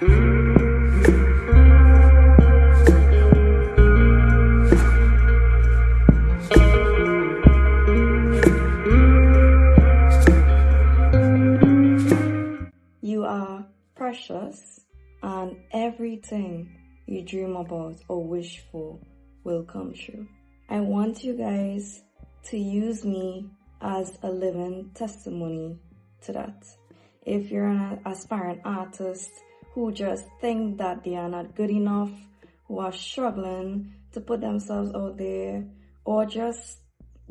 You are precious, and everything you dream about or wish for will come true. I want you guys to use me as a living testimony to that. If you're an aspiring artist who just think that they are not good enough, who are struggling to put themselves out there, or just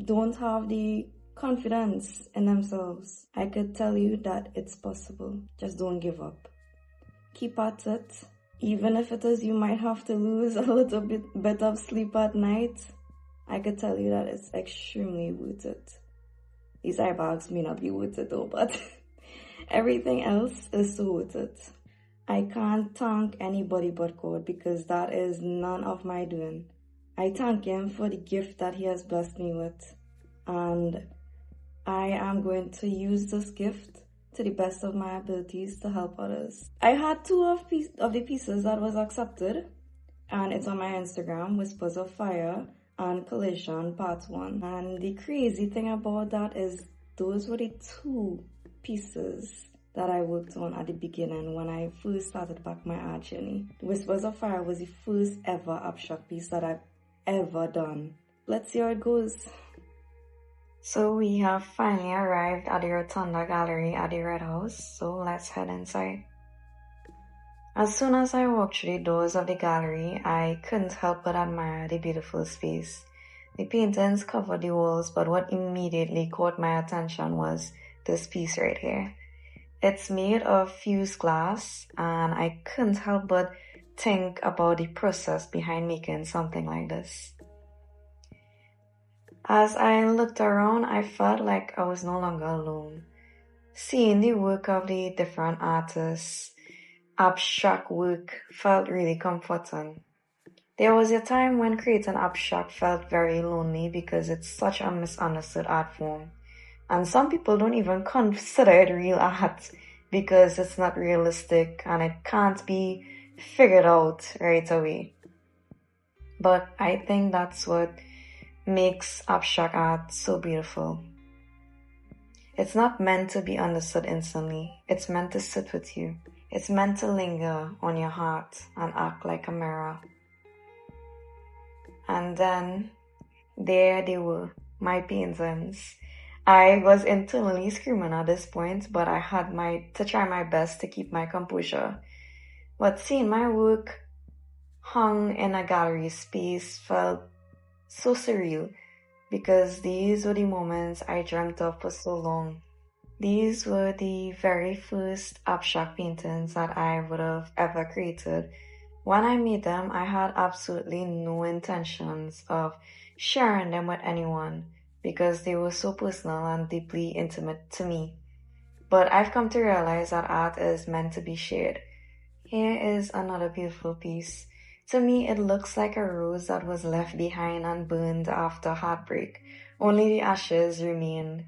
don't have the confidence in themselves, I could tell you that it's possible. Just don't give up. Keep at it. Even if it is you might have to lose a little bit of sleep at night, I could tell you that it's extremely worth it. These eye bags may not be worth it though, but everything else is so worth it. I can't thank anybody but God, because that is none of my doing. I thank Him for the gift that He has blessed me with, and I am going to use this gift to the best of my abilities to help others. I had two of the pieces that was accepted, and it's on my Instagram, Whispers of Fire and Collision Part 1. And the crazy thing about that is those were the two pieces that I worked on at the beginning when I first started back my art journey. Whispers of Fire was the first ever abstract piece that I've ever done. Let's see how it goes. So we have finally arrived at the Rotunda gallery at the Red House, so let's head inside. As soon as I walked through the doors of the gallery, I couldn't help but admire the beautiful space. The paintings covered the walls, but what immediately caught my attention was this piece right here. It's made of fused glass, and I couldn't help but think about the process behind making something like this. As I looked around, I felt like I was no longer alone. Seeing the work of the different artists, abstract work felt really comforting. There was a time when creating abstract felt very lonely because it's such a misunderstood art form. And some people don't even consider it real art because it's not realistic and it can't be figured out right away. But I think that's what makes abstract art so beautiful. It's not meant to be understood instantly. It's meant to sit with you. It's meant to linger on your heart and act like a mirror. And then there they were, my paintings. I was internally screaming at this point, but I had to try my best to keep my composure. But seeing my work hung in a gallery space felt so surreal, because these were the moments I dreamt of for so long. These were the very first abstract paintings that I would have ever created. When I made them, I had absolutely no intentions of sharing them with anyone because they were so personal and deeply intimate to me. But I've come to realize that art is meant to be shared. Here is another beautiful piece. To me, it looks like a rose that was left behind and burned after heartbreak. Only the ashes remain,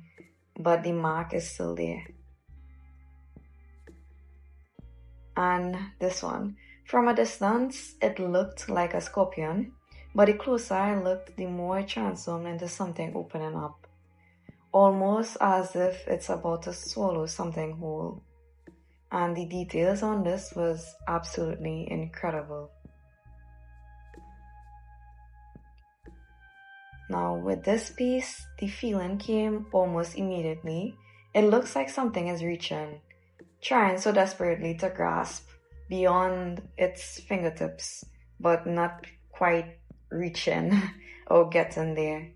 but the mark is still there. And this one. From a distance, it looked like a scorpion, but the closer I looked, the more it transformed into something opening up. Almost as if it's about to swallow something whole. And the details on this was absolutely incredible. Now with this piece, the feeling came almost immediately. It looks like something is reaching, trying so desperately to grasp beyond its fingertips, but not quite reaching or getting there.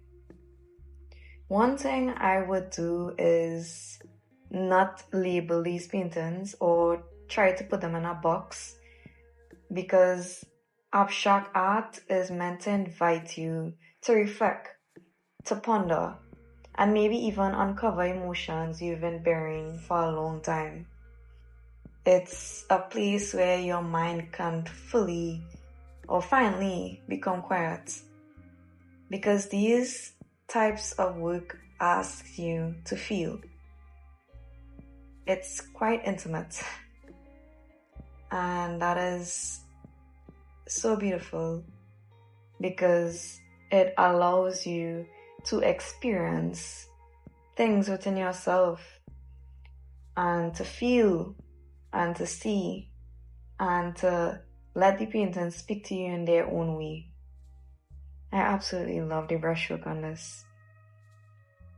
One thing I would do is not label these paintings or try to put them in a box, because abstract art is meant to invite you to reflect, to ponder, and maybe even uncover emotions you've been bearing for a long time. It's a place where your mind can fully or finally become quiet, because these types of work ask you to feel. It's quite intimate. And that is so beautiful because it allows you to experience things within yourself and to feel and to see and to let the paintings speak to you in their own way. I absolutely love the brushwork on this.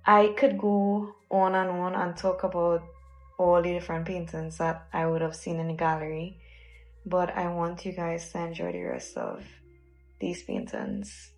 I could go on and talk about all the different paintings that I would have seen in the gallery, but I want you guys to enjoy the rest of these paintings.